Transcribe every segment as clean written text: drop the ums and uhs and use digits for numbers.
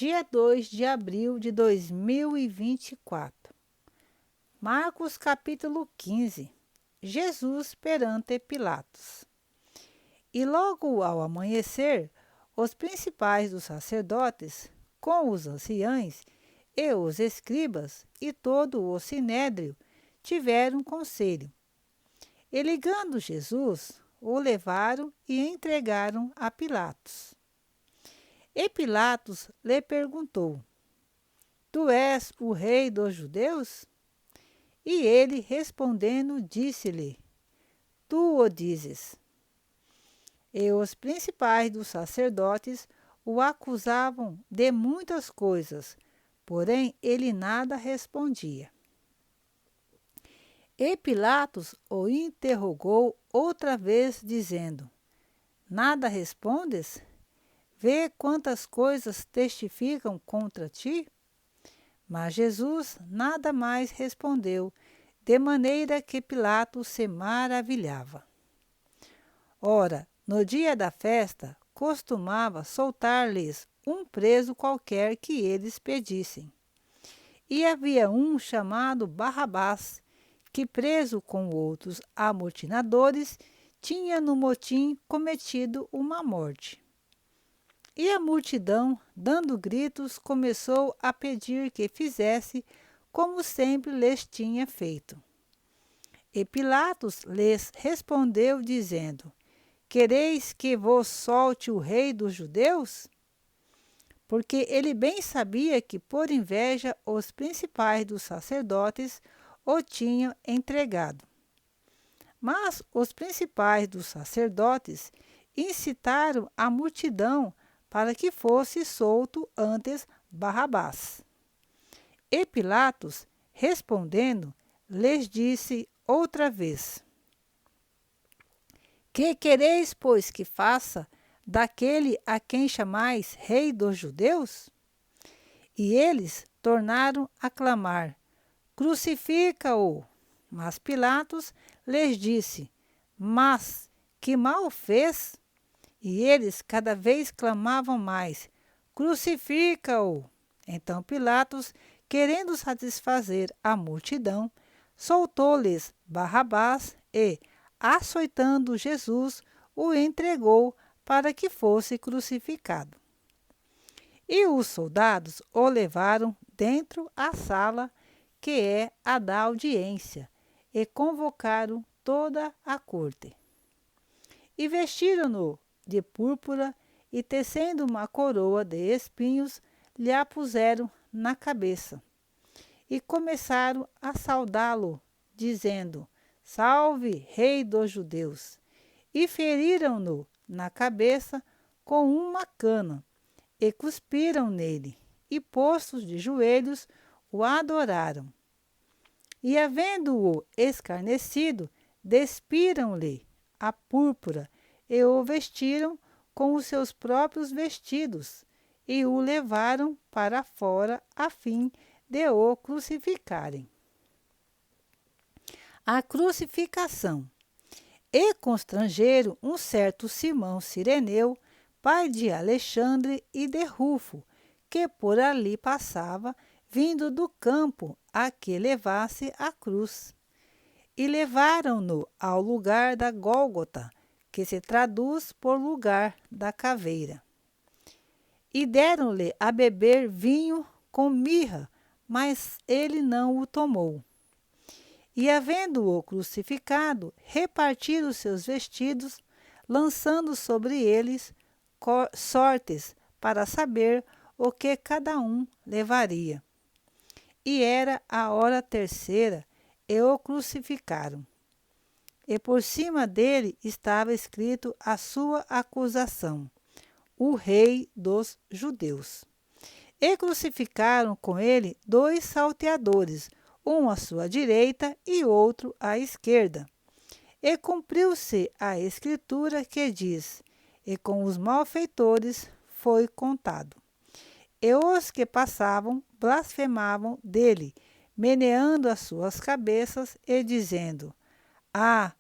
dia 2 de abril de 2024. Marcos capítulo 15. Jesus perante Pilatos. E logo ao amanhecer, os principais dos sacerdotes, com os anciãos e os escribas e todo o sinédrio, tiveram conselho. E ligando Jesus, o levaram e entregaram a Pilatos. E Pilatos lhe perguntou: Tu és o rei dos judeus? E ele, respondendo, disse-lhe: Tu o dizes. E os principais dos sacerdotes o acusavam de muitas coisas, porém ele nada respondia. E Pilatos o interrogou outra vez, dizendo: Nada respondes? Vê quantas coisas testificam contra ti? Mas Jesus nada mais respondeu, de maneira que Pilatos se maravilhava. Ora, no dia da festa, costumava soltar-lhes um preso qualquer que eles pedissem. E havia um chamado Barrabás, que preso com outros amotinadores, tinha no motim cometido uma morte. E a multidão, dando gritos, começou a pedir que fizesse como sempre lhes tinha feito. E Pilatos lhes respondeu, dizendo: Quereis que vos solte o rei dos judeus? Porque ele bem sabia que, por inveja, os principais dos sacerdotes o tinham entregado. Mas os principais dos sacerdotes incitaram a multidão para que fosse solto antes Barrabás. E Pilatos, respondendo, lhes disse outra vez: Que quereis, pois, que faça daquele a quem chamais rei dos judeus? E eles tornaram a clamar: Crucifica-o! Mas Pilatos lhes disse: Mas que mal fez? E eles cada vez clamavam mais: Crucifica-o! Então Pilatos, querendo satisfazer a multidão, soltou-lhes Barrabás e, açoitando Jesus, o entregou para que fosse crucificado. E os soldados o levaram dentro à sala, que é a da audiência, e convocaram toda a corte. E vestiram-no de púrpura e, tecendo uma coroa de espinhos, lhe a puseram na cabeça. E começaram a saudá-lo, dizendo: Salve, rei dos judeus! E feriram-no na cabeça com uma cana, e cuspiram nele, e postos de joelhos, o adoraram. E, havendo-o escarnecido, despiram-lhe a púrpura, e o vestiram com os seus próprios vestidos, e o levaram para fora, a fim de o crucificarem. A crucificação. E constrangeram um certo Simão Cireneu, pai de Alexandre e de Rufo, que por ali passava, vindo do campo a que levasse a cruz. E levaram-no ao lugar da Gólgota, que se traduz por lugar da caveira. E deram-lhe a beber vinho com mirra, mas ele não o tomou. E, havendo-o crucificado, repartiram os seus vestidos, lançando sobre eles sortes, para saber o que cada um levaria. E era a hora terceira, e o crucificaram. E por cima dele estava escrito a sua acusação: o rei dos judeus. E crucificaram com ele 2 salteadores, um à sua direita e outro à esquerda. E cumpriu-se a escritura que diz: E com os malfeitores foi contado. E os que passavam blasfemavam dele, meneando as suas cabeças e dizendo: Ah,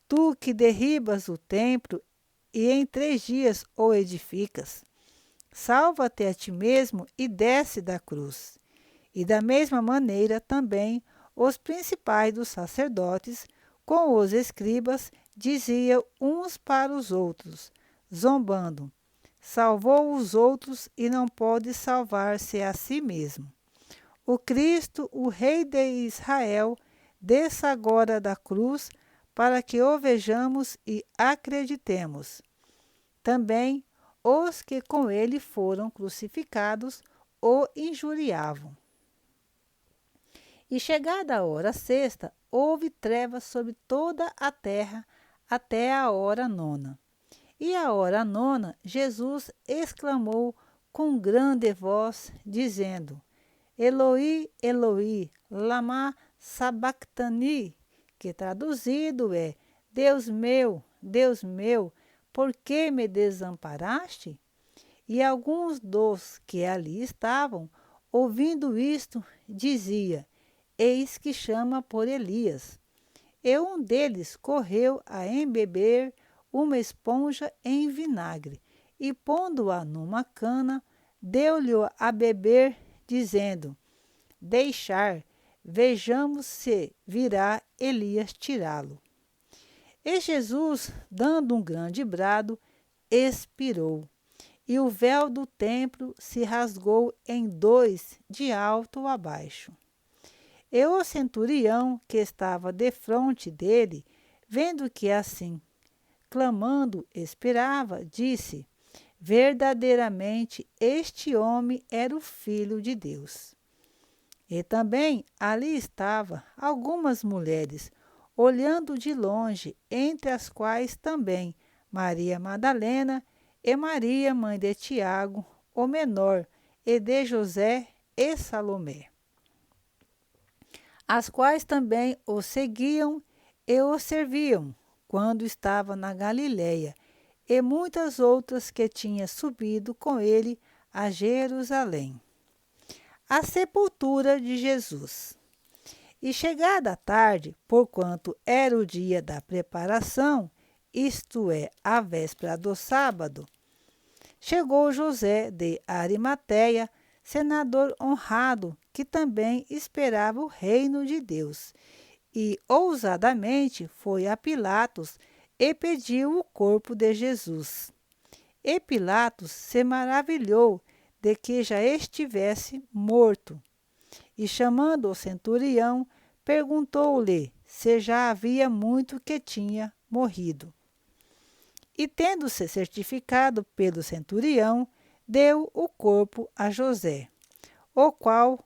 tu que derribas o templo e em 3 dias o edificas, salva-te a ti mesmo e desce da cruz. E da mesma maneira também os principais dos sacerdotes, com os escribas, diziam uns para os outros, zombando: salvou os outros e não pode salvar-se a si mesmo. O Cristo, o Rei de Israel, desça agora da cruz para que o vejamos e acreditemos. Também os que com ele foram crucificados o injuriavam. E chegada a hora sexta, houve trevas sobre toda a terra até a hora nona. E à hora nona, Jesus exclamou com grande voz, dizendo: Eloi, Eloi, lama sabactani, que traduzido é: Deus meu, por que me desamparaste? E alguns dos que ali estavam, ouvindo isto, dizia: eis que chama por Elias. E um deles correu a embeber uma esponja em vinagre, e pondo-a numa cana, deu-lhe a beber, dizendo: deixar, vejamos se virá Elias tirá-lo. E Jesus, dando um grande brado, expirou, e o véu do templo se rasgou em dois, de alto a baixo. E o centurião, que estava defronte dele, vendo que assim, clamando, expirava, disse: verdadeiramente este homem era o Filho de Deus. E também ali estavam algumas mulheres, olhando de longe, entre as quais também Maria Madalena e Maria, mãe de Tiago, o menor, e de José e Salomé, as quais também o seguiam e o serviam, quando estava na Galiléia, e muitas outras que tinham subido com ele a Jerusalém. A sepultura de Jesus. E chegada a tarde, porquanto era o dia da preparação, isto é, a véspera do sábado, chegou José de Arimateia, senador honrado, que também esperava o reino de Deus, e ousadamente foi a Pilatos e pediu o corpo de Jesus. E Pilatos se maravilhou de que já estivesse morto, e chamando o centurião, perguntou-lhe se já havia muito que tinha morrido. E tendo-se certificado pelo centurião, deu o corpo a José, o qual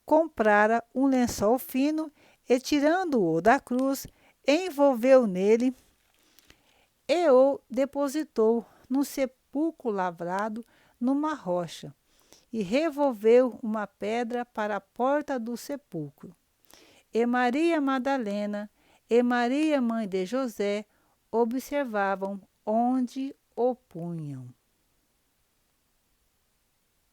comprara um lençol fino e, tirando-o da cruz, envolveu nele e o depositou num sepulcro lavrado numa rocha, e revolveu uma pedra para a porta do sepulcro. E Maria Madalena e Maria, mãe de José, observavam onde o punham.